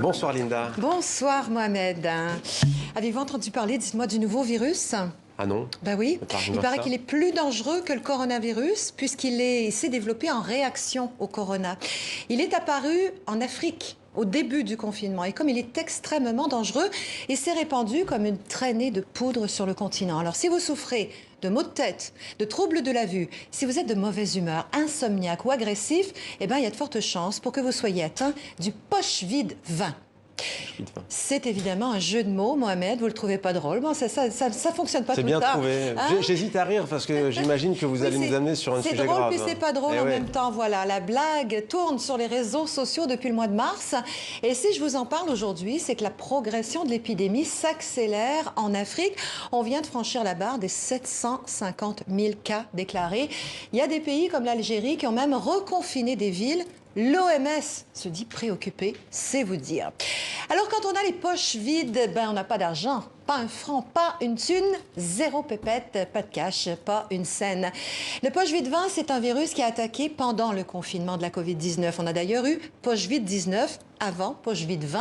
Bonsoir Linda. Bonsoir Mohamed. Avez-vous entendu parler, dites-moi, du nouveau virus? Ah non? Ben oui, il paraît qu'il est plus dangereux que le coronavirus puisqu'il s'est développé en réaction au corona. Il est apparu en Afrique au début du confinement et comme il est extrêmement dangereux, il s'est répandu comme une traînée de poudre sur le continent. Alors si vous souffrez de maux de tête, de troubles de la vue, si vous êtes de mauvaise humeur, insomniaque ou agressif, eh bien, il y a de fortes chances pour que vous soyez atteint du poche-vide 20. C'est évidemment un jeu de mots, Mohamed. Vous le trouvez pas drôle? Bon, ça fonctionne pas tout le temps. C'est bien trouvé. Hein? J'hésite à rire parce que j'imagine que vous allez nous amener sur un sujet grave. C'est drôle, puis c'est pas drôle en même temps. Voilà, la blague tourne sur les réseaux sociaux depuis le mois de mars. Et si je vous en parle aujourd'hui, c'est que la progression de l'épidémie s'accélère en Afrique. On vient de franchir la barre des 750 000 cas déclarés. Il y a des pays comme l'Algérie qui ont même reconfiné des villes. L'OMS se dit préoccupée, c'est vous dire. Alors, quand on a les poches vides, ben, on n'a pas d'argent, pas un franc, pas une thune, zéro pépette, pas de cash, pas une scène. Le poche vide 20, c'est un virus qui a attaqué pendant le confinement de la COVID-19. On a d'ailleurs eu poche vide 19 avant poche vide 20,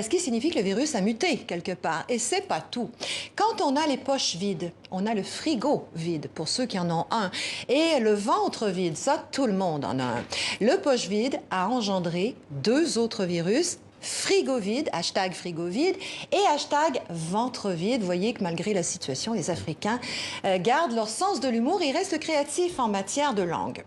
ce qui signifie que le virus a muté quelque part. Et c'est pas tout. Quand on a les poches vides, on a le frigo vide, pour ceux qui en ont un, et le ventre vide, ça, tout le monde en a un. Le poche vide a engendré deux autres virus, frigo vide, hashtag frigo vide, et hashtag ventre vide. Vous voyez que malgré la situation, les Africains gardent leur sens de l'humour et restent créatifs en matière de langue.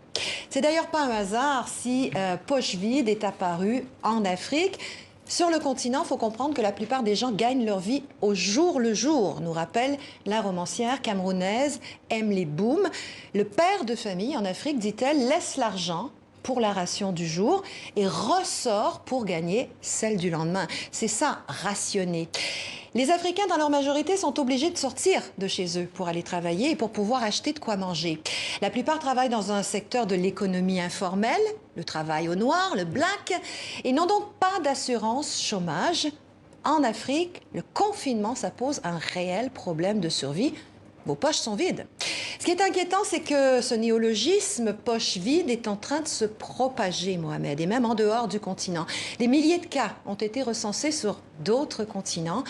C'est d'ailleurs pas un hasard si poche vide est apparu en Afrique. Sur le continent, il faut comprendre que la plupart des gens gagnent leur vie au jour le jour, nous rappelle la romancière camerounaise Emily Boom. Le père de famille en Afrique, dit-elle, laisse l'argent pour la ration du jour et ressort pour gagner celle du lendemain. C'est ça, rationner. Les Africains, dans leur majorité, sont obligés de sortir de chez eux pour aller travailler et pour pouvoir acheter de quoi manger. La plupart travaillent dans un secteur de l'économie informelle, le travail au noir, le black, et n'ont donc pas d'assurance chômage. En Afrique, le confinement, ça pose un réel problème de survie. Vos poches sont vides. Ce qui est inquiétant, c'est que ce néologisme poche vide est en train de se propager, Mohamed, et même en dehors du continent. Des milliers de cas ont été recensés sur d'autres continents.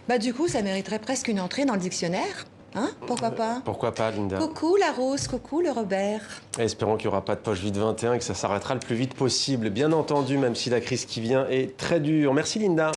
Bah, du coup, ça mériterait presque une entrée dans le dictionnaire. Hein? Pourquoi pas? Pourquoi pas, Linda? Coucou la Rose, coucou le Robert. Et espérons qu'il n'y aura pas de poche vide 21 et que ça s'arrêtera le plus vite possible. Bien entendu, même si la crise qui vient est très dure. Merci, Linda.